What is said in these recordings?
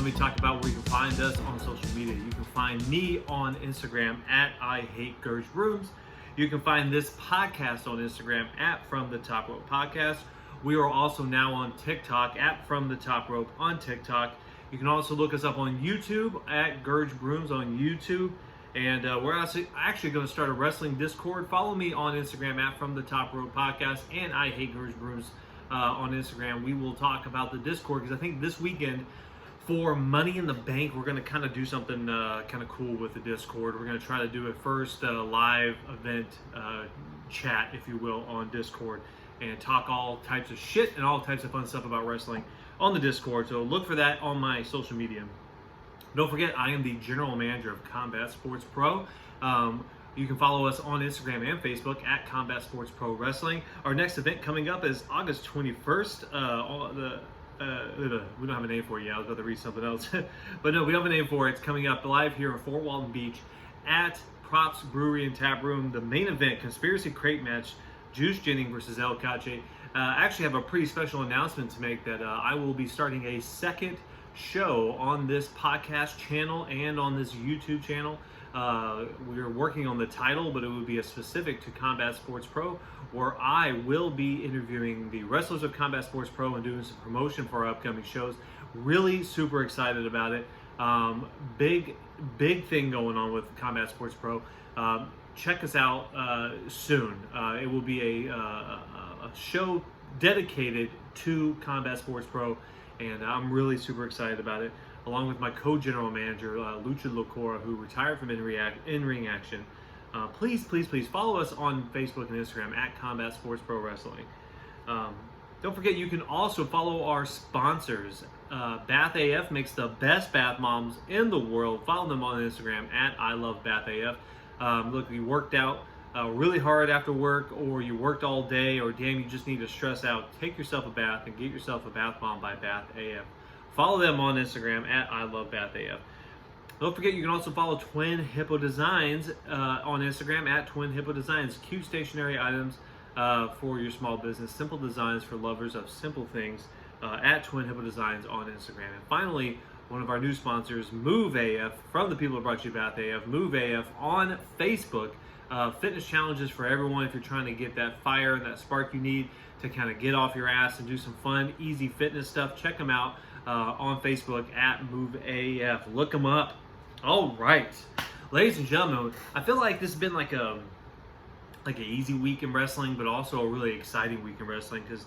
let me talk about where you can find us on social media. You can find me on Instagram at I Hate Gerge Brooms. You can find this podcast on Instagram at From the Top Rope Podcast. We are also now on TikTok at From the Top Rope on TikTok. You can also look us up on YouTube at Gerge Brooms on YouTube. And we're actually going to start a wrestling Discord. Follow me on Instagram at From the Top Rope Podcast and I Hate Gerge Brooms on Instagram. We will talk about the Discord because I think this weekend for Money in the Bank, we're going to kind of do something kind of cool with the Discord. We're going to try to do a first live event chat, if you will, on Discord and talk all types of shit and all types of fun stuff about wrestling on the Discord. So look for that on my social media. Don't forget, I am the general manager of Combat Sports Pro. You can follow us on Instagram and Facebook at Combat Sports Pro Wrestling. Our next event coming up is August 21st. We don't have a name for it yet. I was about to read something else. But no, we have a name for it. It's coming up live here in Fort Walton Beach at Props Brewery and Tap Room. The main event, Conspiracy Crate Match, Juice Jennings versus El Cache. I actually have a pretty special announcement to make that I will be starting a second show on this podcast channel and on this YouTube channel. We're working on the title, but it would be a specific to Combat Sports Pro, where I will be interviewing the wrestlers of Combat Sports Pro and doing some promotion for our upcoming shows. Really super excited about it. Big thing going on with Combat Sports Pro. Check us out soon. It will be a show dedicated to Combat Sports Pro, and I'm really super excited about it, along with my co-general manager, Lucha Locora, who retired from in-ring action. Please follow us on Facebook and Instagram at Combat Sports Pro Wrestling. Don't forget, you can also follow our sponsors. Bath AF makes the best bath bombs in the world. Follow them on Instagram at I Love Bath AF. Look, you worked out really hard after work, or you worked all day, or damn, you just need to stress out. Take yourself a bath and get yourself a bath bomb by Bath AF. Follow them on Instagram at I Love Bath AF. Don't forget, you can also follow Twin Hippo Designs on Instagram at Twin Hippo Designs. Cute stationery items for your small business. Simple designs for lovers of simple things at Twin Hippo Designs on Instagram. And finally, one of our new sponsors, Move AF, from the people who brought you Bath AF. Move AF on Facebook. Fitness challenges for everyone if you're trying to get that fire and that spark you need to kind of get off your ass and do some fun, easy fitness stuff. Check them out on Facebook at Move AF. Look them up. All right, ladies and gentlemen, I feel like this has been like an easy week in wrestling, but also a really exciting week in wrestling, because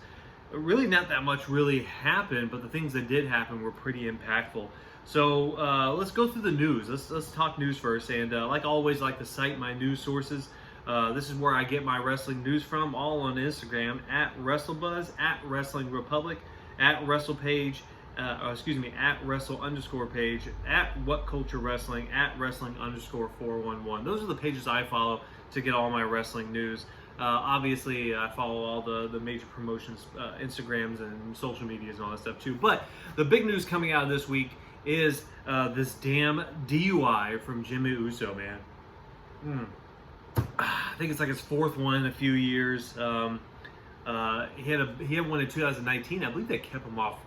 really not that much really happened, but the things that did happen were pretty impactful. So let's go through the news. Let's talk news first. And like always, I like to cite my news sources. This is where I get my wrestling news from, all on Instagram at WrestleBuzz, at Wrestling Republic, at WrestlePage, at Wrestle_page, at What Culture Wrestling, at Wrestling_411. Those are the pages I follow to get all my wrestling news. Obviously, I follow all the major promotions, Instagrams and social medias and all that stuff too. But the big news coming out of this week is this damn DUI from Jimmy Uso, man. I think it's like his fourth one in a few years. He had one in 2019. I believe they kept him off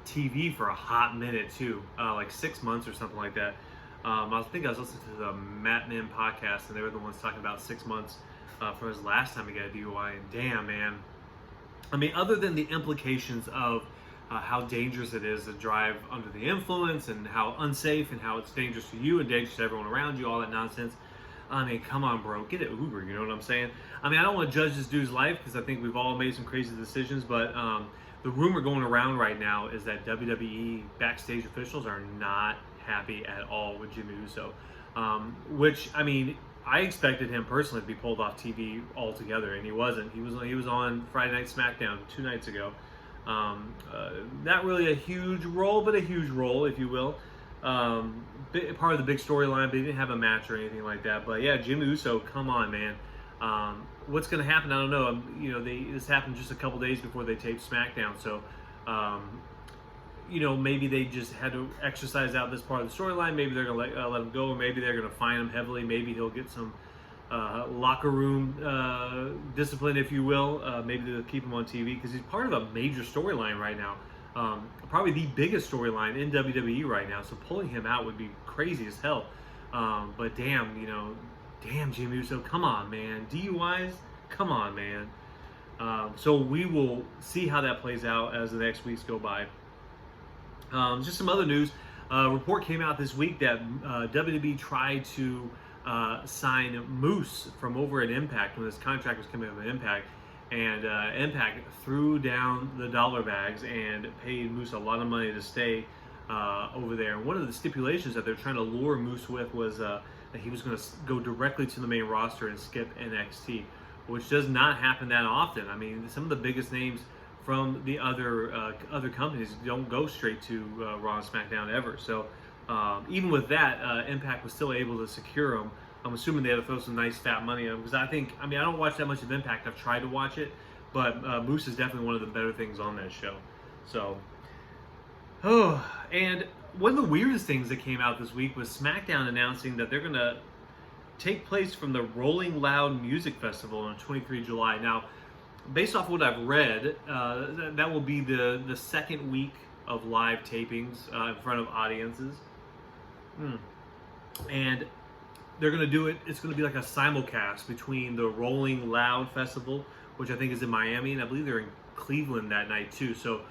TV for a hot minute too, like 6 months or something like that. I think I was listening to the Matt Nim podcast, and they were the ones talking about 6 months for his last time he got a DUI. And damn, man. I mean, other than the implications of how dangerous it is to drive under the influence, and how unsafe, and how it's dangerous to you and dangerous to everyone around you, all that nonsense. I mean, come on, bro, get an Uber, you know what I'm saying? I mean, I don't want to judge this dude's life, because I think we've all made some crazy decisions, but the rumor going around right now is that WWE backstage officials are not happy at all with Jimmy Uso, which, I mean, I expected him personally to be pulled off TV altogether, and he wasn't. He was on Friday Night SmackDown 2 nights ago. Not really a huge role, but a huge role, if you will. Part of the big storyline, but he didn't have a match or anything like that. But yeah, Jimmy Uso, come on, man. What's going to happen? I don't know. You know, this happened just a couple days before they taped SmackDown, so you know, maybe they just had to exercise out this part of the storyline. Maybe they're going to let him go, or maybe they're going to fine him heavily. Maybe he'll get some locker room discipline, if you will. Maybe they'll keep him on TV, because he's part of a major storyline right now. Probably the biggest storyline in WWE right now. So pulling him out would be crazy as hell. But damn, damn Jimmy Uso, come on, man. DUIs, come on, man. So we will see how that plays out as the next weeks go by. Just some other news. A report came out this week that WWE tried to sign Moose from over at Impact when his contract was coming up with Impact. And Impact threw down the dollar bags and paid Moose a lot of money to stay over there. And one of the stipulations that they're trying to lure Moose with was that he was going to go directly to the main roster and skip NXT, which does not happen that often. I mean, some of the biggest names from the other companies don't go straight to Raw and SmackDown ever. So even with that, Impact was still able to secure him. I'm assuming they had to throw some nice fat money on him because I don't watch that much of Impact. I've tried to watch it, but Moose is definitely one of the better things on that show. So, and one of the weirdest things that came out this week was SmackDown announcing that they're going to take place from the Rolling Loud Music Festival on 23 July. Now, based off what I've read, that will be the second week of live tapings in front of audiences. And they're going to do it, it's going to be like a simulcast between the Rolling Loud Festival, which I think is in Miami, and I believe they're in Cleveland that night too. So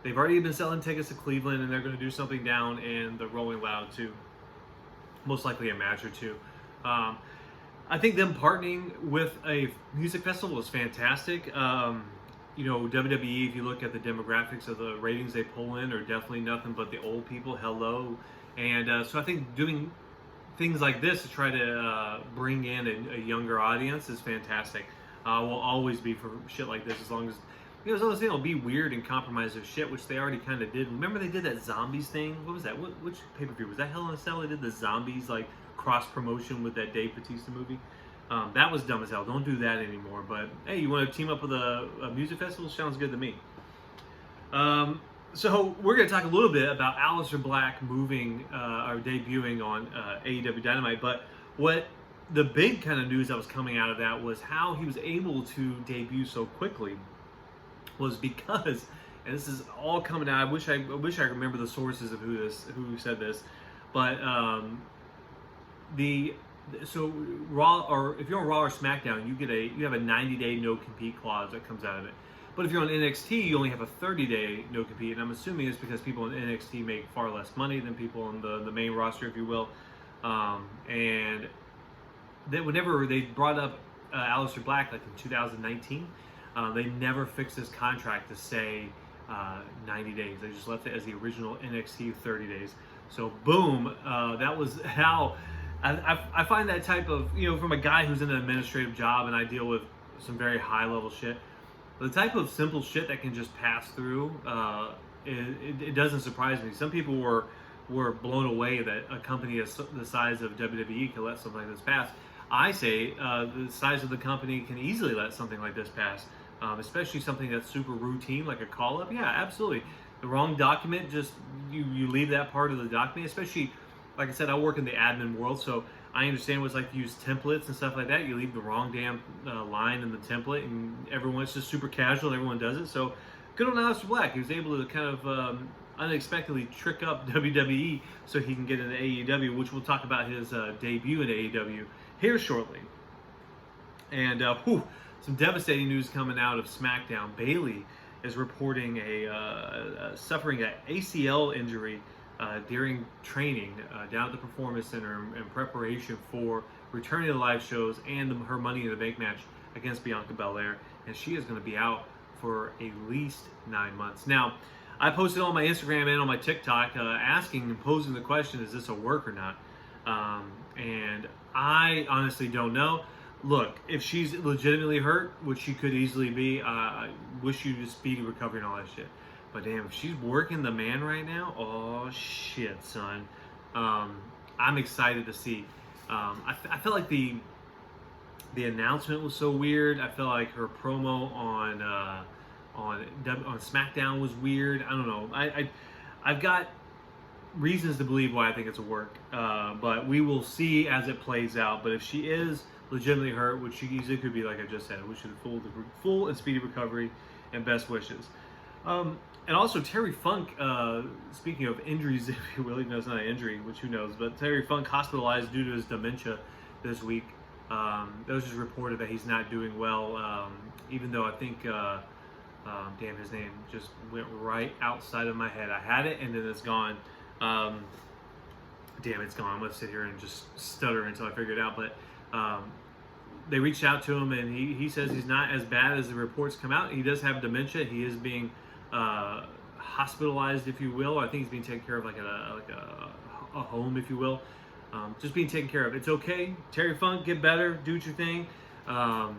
they've already been selling tickets to Cleveland, and they're going to do something down in the Rolling Loud too. Most likely a match or two. I think them partnering with a music festival is fantastic. WWE, if you look at the demographics of the ratings they pull in, are definitely nothing but the old people. Hello. And so I think doing things like this to try to bring in a younger audience is fantastic. Will always be for shit like this, as long as as long as they don't be weird and compromise their shit, which they already kind of did. Remember they did that Zombies thing? What was that? Which pay-per-view was that? Hell in a Cell? They did the Zombies like cross promotion with that Dave Bautista movie. That was dumb as hell. Don't do that anymore. But hey, you want to team up with a music festival? Sounds good to me. So we're going to talk a little bit about Aleister Black moving or debuting on AEW Dynamite. But what the big kind of news that was coming out of that was how he was able to debut so quickly was because, and this is all coming out. I wish I remember the sources of who said this, but so Raw, or if you're on Raw or SmackDown, you have a 90-day no compete clause that comes out of it. But if you're on NXT, you only have a 30-day no compete, and I'm assuming it's because people in NXT make far less money than people on the main roster, if you will. And that whenever they brought up Aleister Black, like in 2019, they never fixed his contract to say 90 days. They just left it as the original NXT 30 days. So boom, that was how I find that type of, from a guy who's in an administrative job and I deal with some very high level shit, the type of simple shit that can just pass through, it doesn't surprise me. Some people were blown away that a company the size of WWE can let something like this pass. I say the size of the company can easily let something like this pass, especially something that's super routine, like a call-up. Yeah, absolutely. The wrong document, just you leave that part of the document, especially, like I said, I work in the admin world, so I understand what it's like to use templates and stuff like that. You leave the wrong damn line in the template, and it's just super casual, and everyone does it. So good on Aleister Black. He was able to kind of unexpectedly trick up WWE so he can get into AEW, which we'll talk about his debut in AEW here shortly. And some devastating news coming out of SmackDown. Bayley is reporting suffering an ACL injury during training down at the Performance Center in preparation for returning to live shows and her Money in the Bank match against Bianca Belair, and she is going to be out for at least 9 months. Now, I posted on my Instagram and on my TikTok asking and posing the question, is this a work or not? And I honestly don't know. Look, if she's legitimately hurt, which she could easily be, I wish you a speedy recovery and all that shit. But damn, if she's working the man right now, oh shit, son. I'm excited to see. I felt like the announcement was so weird. I felt like her promo on SmackDown was weird. I don't know. I've got reasons to believe why I think it's a work, but we will see as it plays out. But if she is legitimately hurt, which she easily could be, like I just said, we should full and speedy recovery and best wishes. And also Terry Funk, speaking of injuries, if you will, even though it's not an injury, which who knows, but Terry Funk hospitalized due to his dementia this week. It was just reported that he's not doing well, even though I think, damn, his name just went right outside of my head. I had it and then it's gone. Damn, it's gone. I'm going to sit here and just stutter until I figure it out. But they reached out to him and he says he's not as bad as the reports come out. He does have dementia. He is being hospitalized, if you will. I think he's being taken care of like a home, if you will. Just being taken care of. It's okay. Terry Funk, get better. Do your thing. Damn,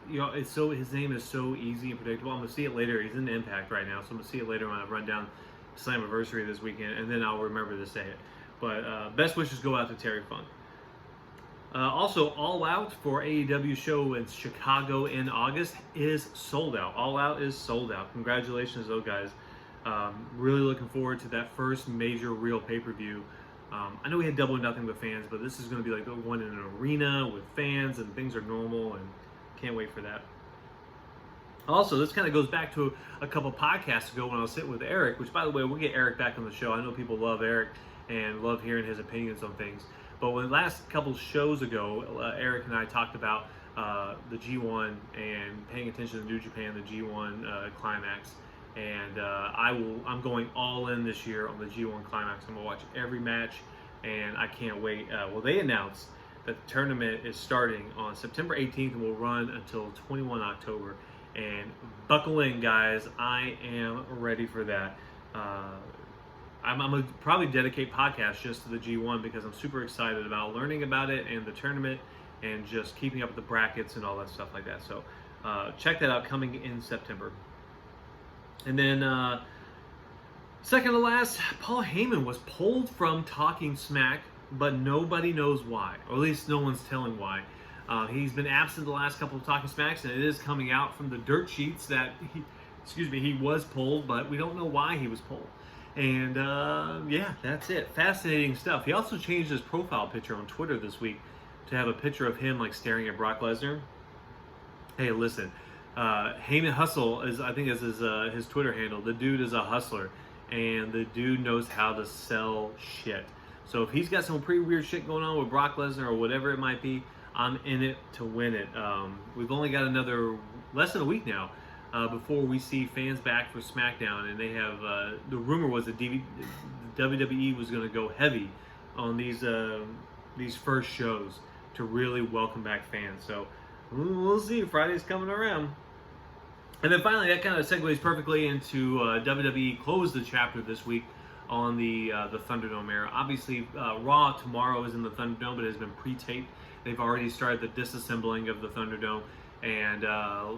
you know, it's so, his name is so easy and predictable. I'm going to see it later. He's in Impact right now, so I'm going to see it later when I run down Slammiversary this weekend, and then I'll remember to say it. But best wishes go out to Terry Funk. Also, All Out for AEW show in Chicago in August is sold out. All Out is sold out. Congratulations, those guys. Really looking forward to that first major real pay-per-view. I know we had Double or Nothing with fans, but this is going to be like the one in an arena with fans and things are normal, and can't wait for that. Also, this kind of goes back to a couple podcasts ago when I was sitting with Eric, which, by the way, we'll get Eric back on the show. I know people love Eric and love hearing his opinions on things. But when the last couple shows ago, Eric and I talked about the G1 and paying attention to New Japan, the G1 Climax. And I'm going all in this year on the G1 Climax. I'm going to watch every match, and I can't wait. Well, they announced that the tournament is starting on September 18th and will run until 21 October. And buckle in, guys. I am ready for that. I'm going to probably dedicate podcasts just to the G1 because I'm super excited about learning about it and the tournament and just keeping up with the brackets and all that stuff like that. So check that out, coming in September. And then second to last, Paul Heyman was pulled from Talking Smack, but nobody knows why, or at least no one's telling why. He's been absent the last couple of Talking Smacks, and it is coming out from the dirt sheets that he was pulled, but we don't know why he was pulled. And yeah, that's it. Fascinating stuff. He also changed his profile picture on Twitter this week to have a picture of him like staring at Brock Lesnar. Hey, listen, Heyman Hustle is his Twitter handle. The dude is a hustler, and the dude knows how to sell shit. So if he's got some pretty weird shit going on with Brock Lesnar or whatever it might be, I'm in it to win it. We've only got another less than a week now before we see fans back for SmackDown, and they have the rumor was that WWE was going to go heavy on these first shows to really welcome back fans. So we'll see. Friday's coming around. And then finally, that kind of segues perfectly into WWE closed the chapter this week on the Thunderdome era. Obviously, Raw tomorrow is in the Thunderdome, but it has been pre-taped. They've already started the disassembling of the Thunderdome, and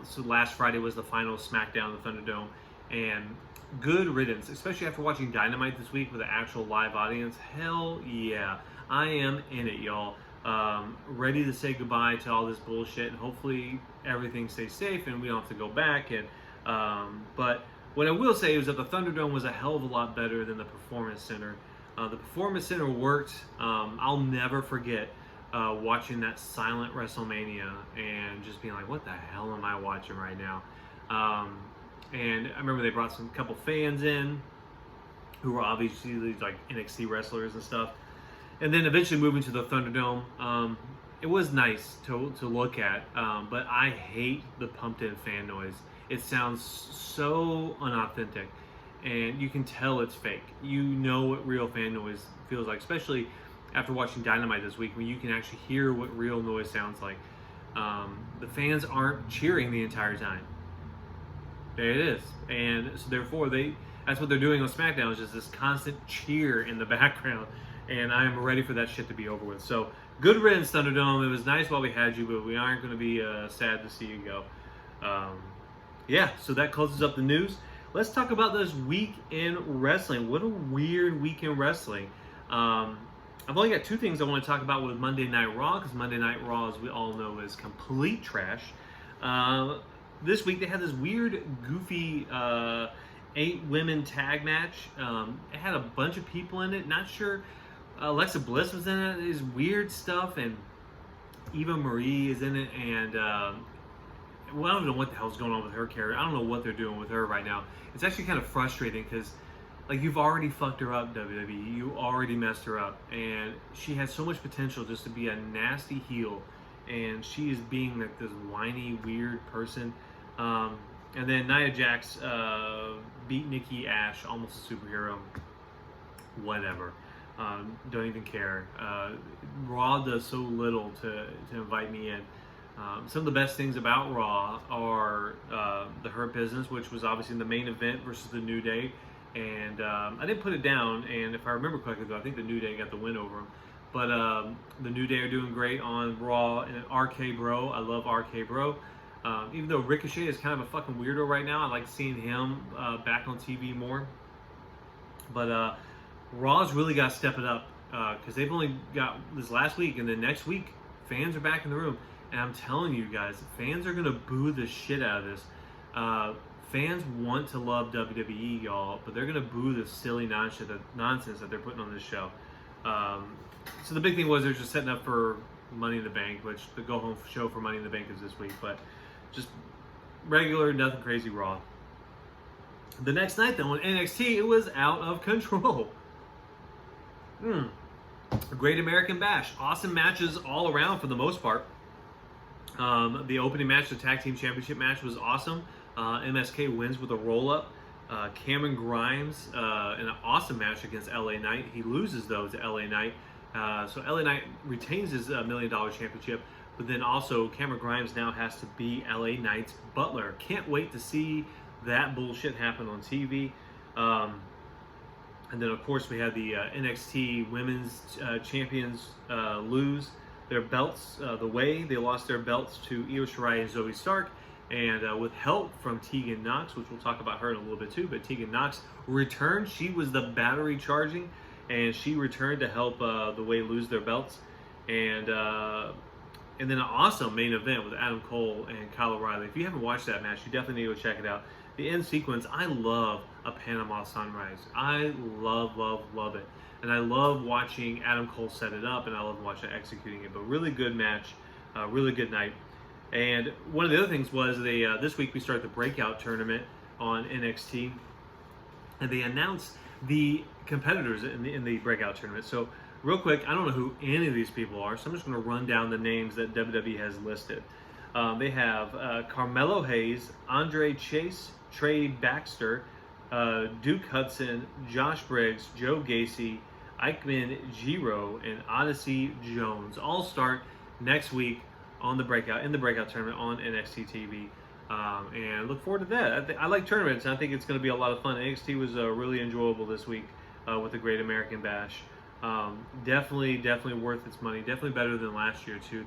so last Friday was the final SmackDown of the Thunderdome, and good riddance, especially after watching Dynamite this week with an actual live audience. Hell yeah, I am in it, y'all. Ready to say goodbye to all this bullshit, and hopefully everything stays safe and we don't have to go back. And but what I will say is that the Thunderdome was a hell of a lot better than the Performance Center. The Performance Center worked. I'll never forget watching that silent WrestleMania and just being like, what the hell am I watching right now? And I remember they brought some couple fans in who were obviously like NXT wrestlers and stuff. And then eventually moving to the Thunderdome, it was nice to look at, but I hate the pumped-in fan noise. It sounds so unauthentic, and you can tell it's fake. You know what real fan noise feels like, especially after watching Dynamite this week, when you can actually hear what real noise sounds like. The fans aren't cheering the entire time. There it is. And so therefore, that's what they're doing on SmackDown, is just this constant cheer in the background. And I'm ready for that shit to be over with. So, good riddance, Thunderdome. It was nice while we had you, but we aren't going to be sad to see you go. Yeah, so that closes up the news. Let's talk about this week in wrestling. What a weird week in wrestling. I've only got two things I want to talk about with Monday Night Raw, because Monday Night Raw, as we all know, is complete trash. This week they had this weird, goofy 8-women tag match. It had a bunch of people in it. Not sure. Alexa Bliss was in it. There's weird stuff, and Eva Marie is in it, and well, I don't know what the hell's going on with her character. I don't know what they're doing with her right now. It's actually kind of frustrating because, like, you've already fucked her up, WWE. You already messed her up, and she has so much potential just to be a nasty heel, and she is being like this whiny, weird person. And then Nia Jax beat Nikki Ash, almost a superhero. Whatever. Don't even care. Raw does so little to invite me in. Some of the best things about Raw are the Hurt Business, which was obviously the main event versus the New Day. And I didn't put it down, and if I remember correctly, though, I think the New Day got the win over them. But the New Day are doing great on Raw, and RK Bro. I love RK Bro. Even though Ricochet is kind of a fucking weirdo right now, I like seeing him back on TV more. But Raw's really got to step it up because they've only got this last week, and then next week, fans are back in the room. And I'm telling you guys, fans are going to boo the shit out of this. Fans want to love WWE, y'all, but they're going to boo the silly nonsense that they're putting on this show. So the big thing was they're just setting up for Money in the Bank, which the go-home show for Money in the Bank is this week. But just regular, nothing crazy Raw. The next night, though, on NXT, it was out of control. Great American Bash. Awesome matches all around for the most part. The opening match, the Tag Team Championship match, was awesome. MSK wins with a roll-up. Cameron Grimes in an awesome match against LA Knight. He loses, though, to LA Knight. So LA Knight retains his $1 million championship, but then also Cameron Grimes now has to be LA Knight's butler. Can't wait to see that bullshit happen on TV. And then, of course, we had the NXT Women's Champions lose their belts the way they lost their belts to Io Shirai and Zoe Stark. And with help from Tegan Nox, which we'll talk about her in a little bit too, but Tegan Nox returned. She was the battery charging, and she returned to help the Way lose their belts. And then an awesome main event with Adam Cole and Kyle O'Reilly. If you haven't watched that match, you definitely need to go check it out. The end sequence, I love a Panama Sunrise. I love, love, love it. And I love watching Adam Cole set it up, and I love watching executing it. But really good match, really good night. And one of the other things was they this week we started the Breakout Tournament on NXT, and they announced the competitors in the Breakout Tournament. So real quick, I don't know who any of these people are, so I'm just going to run down the names that WWE has listed. They have Carmelo Hayes, Andre Chase, Trey Baxter, Duke Hudson, Josh Briggs, Joe Gacy, Eichmann Giro, and Odyssey Jones all start next week on the Breakout Tournament on NXT TV, and look forward to that. I like tournaments, and I think it's going to be a lot of fun. NXT was really enjoyable this week with the Great American Bash. Definitely worth its money. Definitely better than last year too.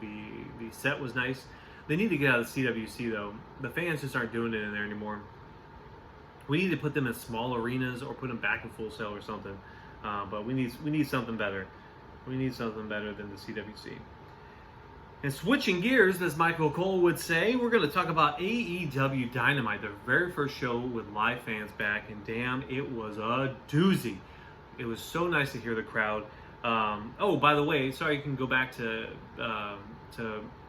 The set was nice. They need to get out of the CWC though. The fans just aren't doing it in there anymore. We need to put them in small arenas or put them back in Full Sail or something. But we need something better. We need something better than the CWC. And switching gears, as Michael Cole would say, we're going to talk about AEW Dynamite, their very first show with live fans back, and damn, it was a doozy. It was so nice to hear the crowd. Oh, by the way, sorry, you can go back to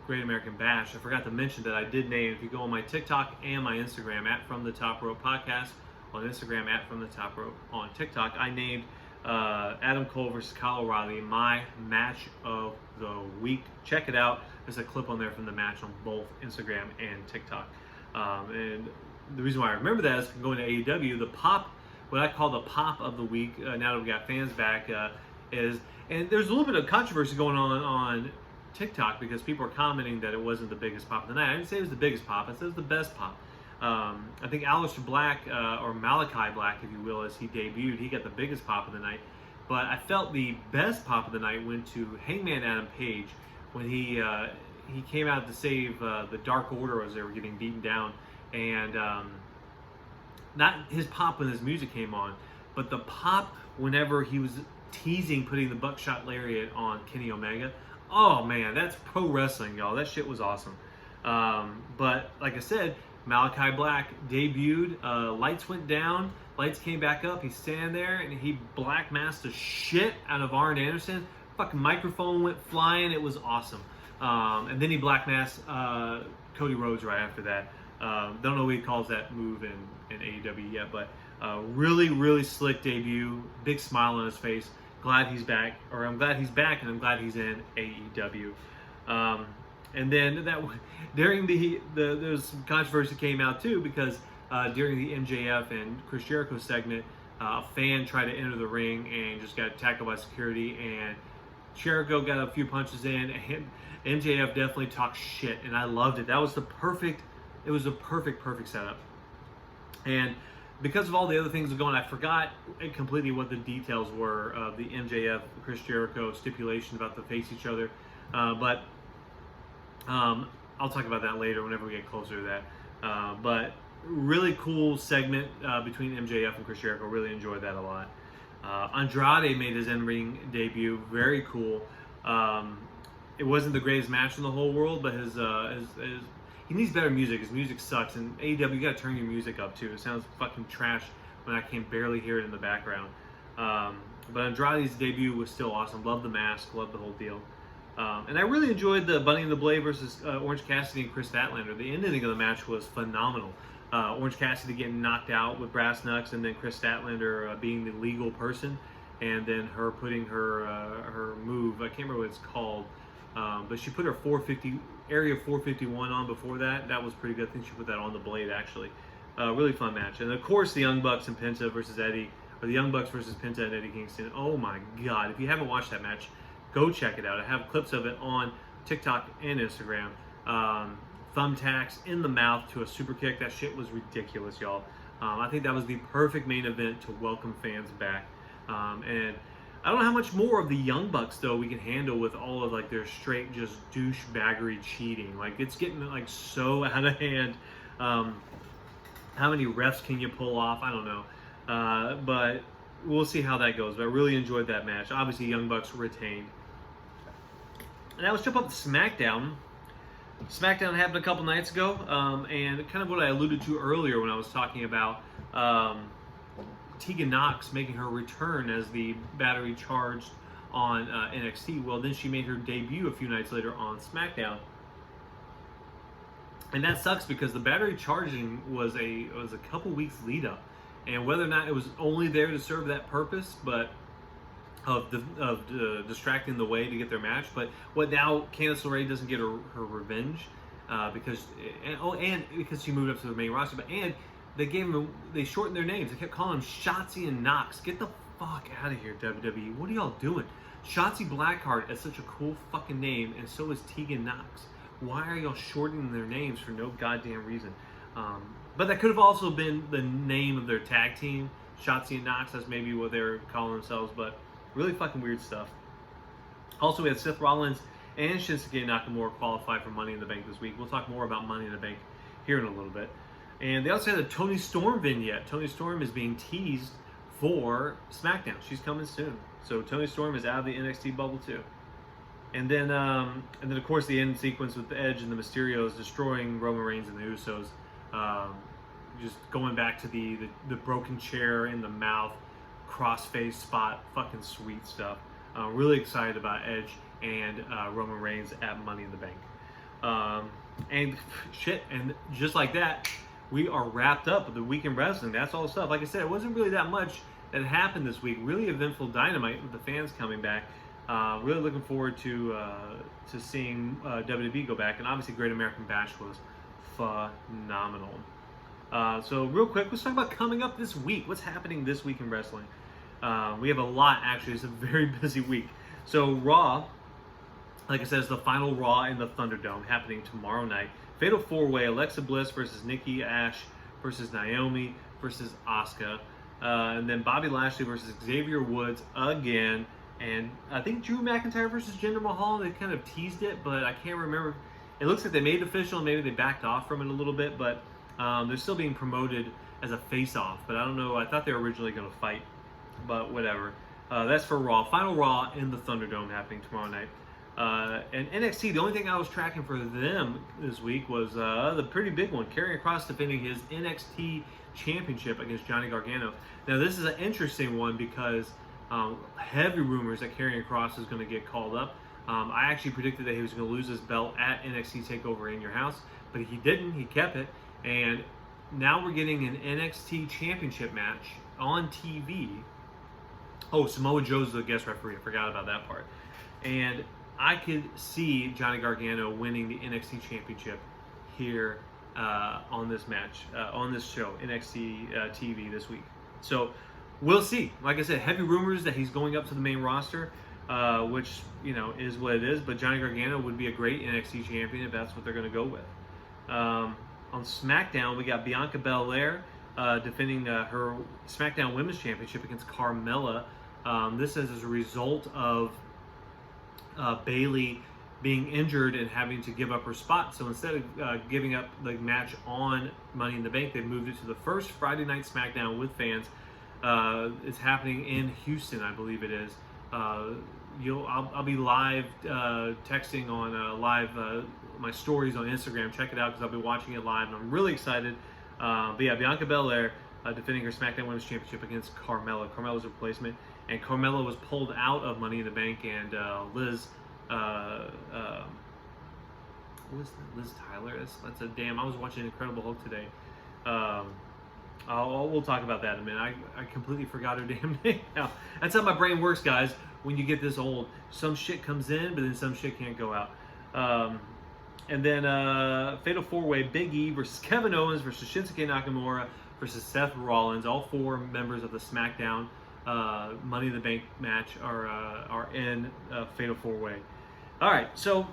Great American Bash. I forgot to mention that I did name, if you go on my TikTok and my Instagram, at From the Top Rope Podcast, on Instagram, at From the Top Rope, on TikTok, I named Adam Cole versus Kyle O'Reilly my match of the week. Check it out. There's a clip on there from the match on both Instagram and TikTok. And the reason why I remember that is going to AEW, the pop, what I call the pop of the week, now that we got fans back, is, and there's a little bit of controversy going on TikTok because people are commenting that it wasn't the biggest pop of the night. I didn't say it was the biggest pop. I said it was the best pop. I think Aleister Black, or Malakai Black, if you will, as he debuted, he got the biggest pop of the night. But I felt the best pop of the night went to Hangman Adam Page when he came out to save the Dark Order as they were getting beaten down. And not his pop when his music came on, but the pop whenever he was teasing putting the buckshot lariat on Kenny Omega. Oh man, that's pro wrestling, y'all. That shit was awesome. But like I said, Malakai Black debuted, lights went down, lights came back up, he's standing there, and he black masked the shit out of Arn Anderson. Fucking microphone went flying, it was awesome. And then he black masked Cody Rhodes right after that. Don't know what he calls that move in AEW yet, but really, really slick debut. Big smile on his face. Glad he's back, or I'm glad he's back, and I'm glad he's in AEW. And then during there's some controversy came out too, because during the MJF and Chris Jericho segment, a fan tried to enter the ring and just got tackled by security, and Jericho got a few punches in, and MJF definitely talked shit, and I loved it. That was it was a perfect setup. And because of all the other things going, I forgot completely what the details were of the MJF Chris Jericho stipulation about to face each other. But I'll talk about that later whenever we get closer to that. But really cool segment between MJF and Chris Jericho. Really enjoyed that a lot. Andrade made his in-ring debut. Very cool. It wasn't the greatest match in the whole world, but his he needs better music. His music sucks, and AEW, you gotta turn your music up too. It sounds fucking trash when I can barely hear it in the background. But Andrade's debut was still awesome. Loved the mask, loved the whole deal. And I really enjoyed the Bunny and the Blade versus Orange Cassidy and Chris Statlander. The ending of the match was phenomenal. Orange Cassidy getting knocked out with brass knucks, and then Chris Statlander being the legal person, and then her putting her move. I can't remember what it's called. But she put her Area 451 on before that. That was pretty good. I think she put that on the Blade, actually. Really fun match. And of course, the Young Bucks and Penta versus Eddie, or the Young Bucks versus Penta and Eddie Kingston. Oh my God. If you haven't watched that match, go check it out. I have clips of it on TikTok and Instagram. Thumbtacks in the mouth to a super kick. That shit was ridiculous, y'all. I think that was the perfect main event to welcome fans back. And I don't know how much more of the Young Bucks though we can handle with all of like their straight just douchebaggery cheating. Like it's getting like so out of hand. How many refs can you pull off? I don't know. But we'll see how that goes. But I really enjoyed that match. Obviously, Young Bucks retained. And now let's jump up to SmackDown. SmackDown happened a couple nights ago, and kind of what I alluded to earlier when I was talking about Tegan Nox making her return as the battery charged on NXT. Well, then she made her debut a few nights later on SmackDown, and that sucks because the battery charging was a couple weeks lead up, and whether or not it was only there to serve that purpose, but of distracting the way to get their match. But what now? Candice LeRae doesn't get her revenge because she moved up to the main roster, they shortened their names. They kept calling them Shotzi and Nox. Get the fuck out of here, WWE. What are y'all doing? Shotzi Blackheart is such a cool fucking name, and so is Tegan Nox. Why are y'all shortening their names for no goddamn reason? But that could have also been the name of their tag team, Shotzi and Nox. That's maybe what they're calling themselves, but really fucking weird stuff. Also, we had Seth Rollins and Shinsuke Nakamura qualify for Money in the Bank this week. We'll talk more about Money in the Bank here in a little bit. And they also had a Toni Storm vignette. Toni Storm is being teased for SmackDown. She's coming soon. So Toni Storm is out of the NXT bubble too. And then of course the end sequence with the Edge and the Mysterios destroying Roman Reigns and the Usos. Just going back to the broken chair in the mouth, crossface spot, fucking sweet stuff. Really excited about Edge and Roman Reigns at Money in the Bank. And just like that, we are wrapped up with the week in wrestling. That's all the stuff. Like I said, it wasn't really that much that happened this week. Really eventful Dynamite with the fans coming back. Really looking forward to seeing WWE go back. And obviously Great American Bash was phenomenal. So real quick, let's talk about coming up this week. What's happening this week in wrestling? We have a lot, actually. It's a very busy week. So Raw, like I said, is the final Raw in the Thunderdome happening tomorrow night. Fatal 4-Way, Alexa Bliss versus Nikki Ash versus Naomi versus Asuka. And then Bobby Lashley versus Xavier Woods again. And I think Drew McIntyre versus Jinder Mahal. They kind of teased it, but I can't remember. It looks like they made it official and maybe they backed off from it a little bit, but they're still being promoted as a face-off. But I don't know. I thought they were originally going to fight, but whatever. That's for Raw. Final Raw in the Thunderdome happening tomorrow night. And NXT, the only thing I was tracking for them this week was the pretty big one, Karrion Kross defending his NXT championship against Johnny Gargano. Now this is an interesting one because heavy rumors that Karrion Kross is going to get called up. I actually predicted that he was going to lose his belt at NXT TakeOver in Your House, but he didn't. He kept it, and now we're getting an NXT Championship match on TV. Oh, Samoa Joe's the guest referee. I forgot about that part. And I could see Johnny Gargano winning the NXT Championship here on this match, on this show, NXT TV this week. So we'll see. Like I said, heavy rumors that he's going up to the main roster, which, you know, is what it is. But Johnny Gargano would be a great NXT champion if that's what they're going to go with. On SmackDown, we got Bianca Belair defending her SmackDown Women's Championship against Carmella. This is as a result of Bayley being injured and having to give up her spot. So instead of giving up the match on Money in the Bank, they moved it to the first Friday Night SmackDown with fans. It's happening in Houston, I believe it is. I'll be live texting on my stories on Instagram. Check it out because I'll be watching it live, and I'm really excited. But yeah, Bianca Belair defending her SmackDown Women's Championship against Carmella. Carmella's replacement, and Carmella was pulled out of Money in the Bank, and Liz Tyler. That's a damn. I was watching Incredible Hulk today. We'll talk about that in a minute. I completely forgot her damn name now. That's how my brain works, guys. When you get this old, some shit comes in, but then some shit can't go out. And then Fatal 4-Way, Big E versus Kevin Owens versus Shinsuke Nakamura versus Seth Rollins. All four members of the SmackDown Money in the Bank match are in Fatal 4-Way. All right, so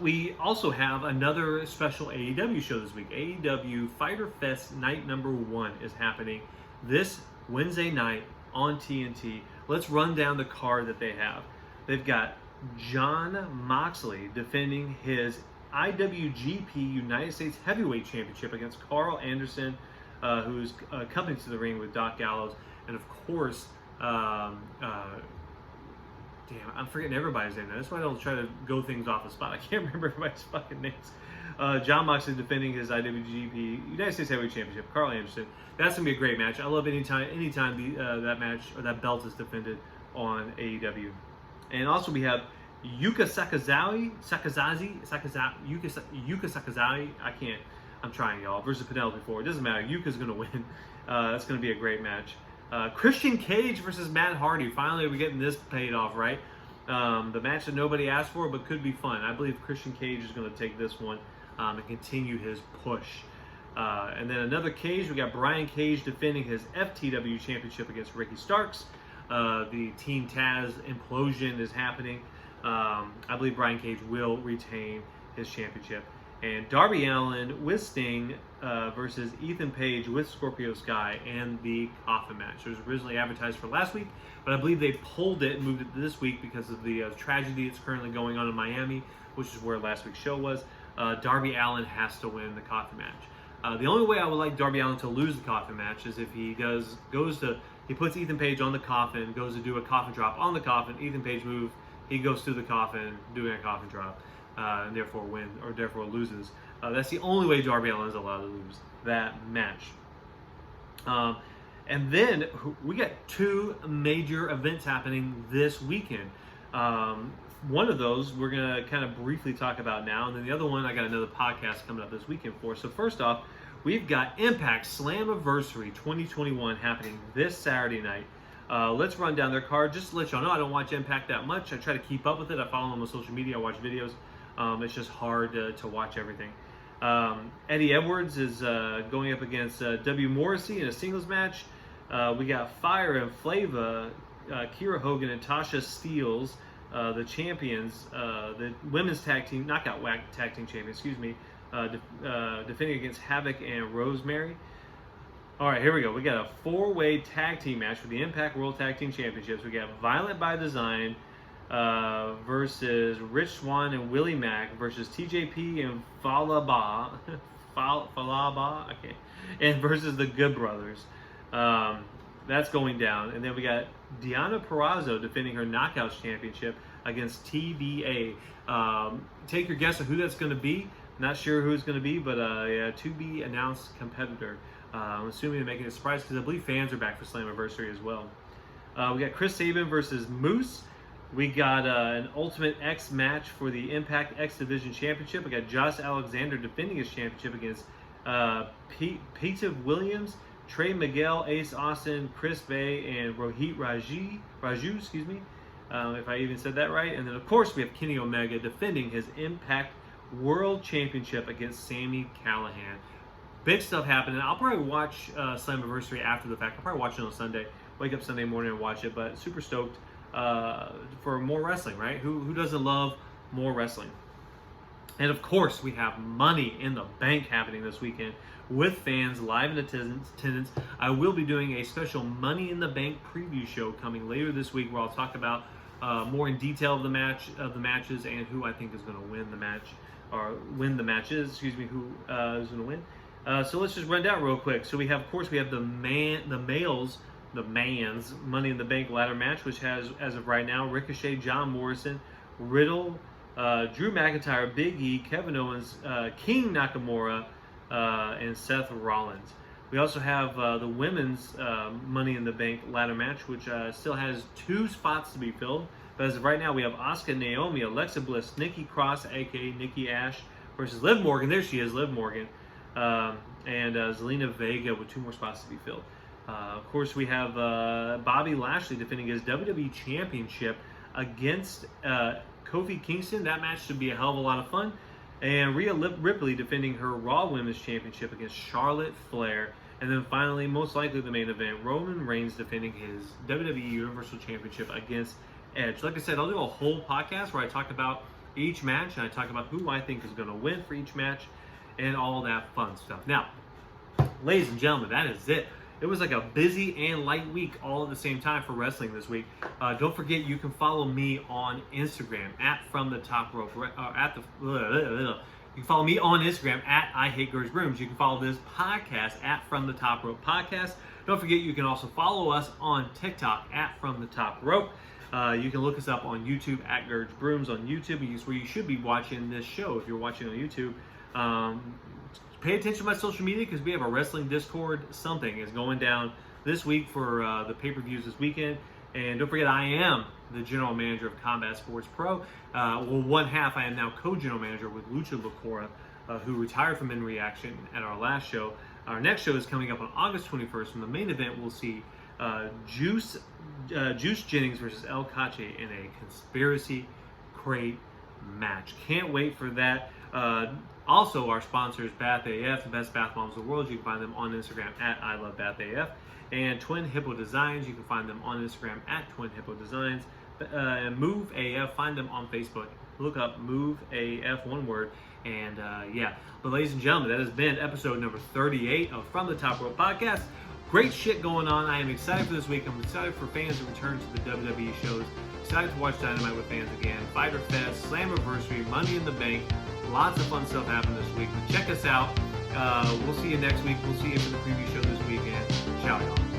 we also have another special AEW show this week. AEW Fyter Fest Night Number 1 is happening this Wednesday night on TNT. Let's run down the card that they have. They've got Jon Moxley defending his IWGP United States Heavyweight Championship against Carl Anderson, who's coming to the ring with Doc Gallows. And of course, damn, I'm forgetting everybody's name. That's why I don't try to go things off the spot. I can't remember everybody's fucking names. Jon Moxley defending his IWGP United States Heavyweight Championship, Carl Anderson. That's gonna be a great match. I love anytime that match or that belt is defended on AEW. And also we have Yuka Sakazaki. I'm trying, y'all. Versus Penelope Ford. It doesn't matter. Yuka's gonna win. That's gonna be a great match. Christian Cage versus Matt Hardy. Finally, we're getting this paid off, right? The match that nobody asked for, but could be fun. I believe Christian Cage is going to take this one and continue his push. And then another Cage. We got Brian Cage defending his FTW Championship against Ricky Starks. The Team Taz implosion is happening. I believe Brian Cage will retain his championship. And Darby Allin with Sting versus Ethan Page with Scorpio Sky and the Coffin match. It was originally advertised for last week, but I believe they pulled it and moved it to this week because of the tragedy that's currently going on in Miami, which is where last week's show was. Darby Allin has to win the Coffin match. The only way I would like Darby Allin to lose the Coffin match is if he he puts Ethan Page on the coffin, goes to do a coffin drop on the coffin, Ethan Page moves, he goes through the coffin doing a coffin drop. And therefore loses. That's the only way Darby Allin is allowed to lose that match. And then we got two major events happening this weekend. One of those we're going to kind of briefly talk about now, and then the other one I got another podcast coming up this weekend for. So first off, we've got Impact Slammiversary 2021 happening this Saturday night. Let's run down their card. Just to let y'all know, I don't watch Impact that much. I try to keep up with it. I follow them on social media. I watch videos. It's just hard to watch everything. Eddie Edwards is going up against W. Morrissey in a singles match. We got Fire and Flava, Kira Hogan and Tasha Steelz, the champions, the women's knockout tag team champions, defending against Havoc and Rosemary. All right, here we go. We got a 4-way tag team match for the Impact World Tag Team Championships. We got Violent by Design versus Rich Swann and Willie Mack versus TJP and Falaba, okay, and versus the Good Brothers. That's going down. And then we got Deonna Purrazzo defending her Knockouts Championship against TBA. Take your guess of who that's going to be. Not sure who it's going to be, but yeah, to be announced competitor. I'm assuming they're making a surprise because I believe fans are back for Slammiversary as well. We got Chris Sabin versus Moose. We got an Ultimate X match for the Impact X Division Championship. We got Josh Alexander defending his championship against Peter Williams, Trey Miguel, Ace Austin, Chris Bay, and Rohit Raju, excuse me, if I even said that right. And then, of course, we have Kenny Omega defending his Impact World Championship against Sami Callihan. Big stuff happening. I'll probably watch Slammiversary after the fact. I'll probably watch it on Sunday. Wake up Sunday morning and watch it. But super stoked for more wrestling, right? Who doesn't love more wrestling? And of course, we have Money in the Bank happening this weekend with fans live in attendance. I will be doing a special Money in the Bank preview show coming later this week, where I'll talk about more in detail of the matches, and who I think is going to win the match, or win the matches. Excuse me, who is going to win? So let's just run down real quick. So we have, of course, we have the man's Money in the Bank ladder match, which has, as of right now, Ricochet, John Morrison, Riddle, Drew McIntyre, Big E, Kevin Owens, King Nakamura, and Seth Rollins. We also have the women's Money in the Bank ladder match, which still has 2 spots to be filled. But as of right now, we have Asuka, Naomi, Alexa Bliss, Nikki Cross, aka Nikki Ash, versus Liv Morgan. There she is, Liv Morgan, and Zelina Vega with 2 more spots to be filled. Of course, we have Bobby Lashley defending his WWE Championship against Kofi Kingston. That match should be a hell of a lot of fun. And Rhea Ripley defending her Raw Women's Championship against Charlotte Flair. And then finally, most likely the main event, Roman Reigns defending his WWE Universal Championship against Edge. Like I said, I'll do a whole podcast where I talk about each match, and I talk about who I think is going to win for each match and all that fun stuff. Now, ladies and gentlemen, that is it. It was like a busy and light week all at the same time for wrestling this week. Don't forget, you can follow me on Instagram at From the Top Rope. You can follow me on Instagram at I Hate Gerge Brooms. You can follow this podcast at From the Top Rope Podcast. Don't forget, you can also follow us on TikTok at From the Top Rope. You can look us up on YouTube at Gerge Brooms on YouTube. It's where you should be watching this show if you're watching on YouTube. Pay attention to my social media, because we have a wrestling Discord. Something is going down this week for the pay-per-views this weekend. And don't forget, I am the general manager of Combat Sports Pro. One half, I am now co-general manager with Lucha Lacora, who retired from In Reaction at our last show. Our next show is coming up on August 21st. In the main event, we'll see Juice Jennings versus El Cache in a conspiracy crate match. Can't wait for that. Also, our sponsors, Bath AF, the best bath bombs in the world. You can find them on Instagram at I Love Bath AF. And Twin Hippo Designs, you can find them on Instagram at Twin Hippo Designs. Move AF, find them on Facebook. Look up Move AF, one word. And yeah, but ladies and gentlemen, that has been episode number 38 of From the Top Rope Podcast. Great shit going on. I am excited for this week. I'm excited for fans to return to the WWE shows. Excited to watch Dynamite with fans again. Fyter Fest, Slammiversary, Money in the Bank. Lots of fun stuff happened this week. Check us out. We'll see you next week. We'll see you for the preview show this weekend. Ciao, y'all.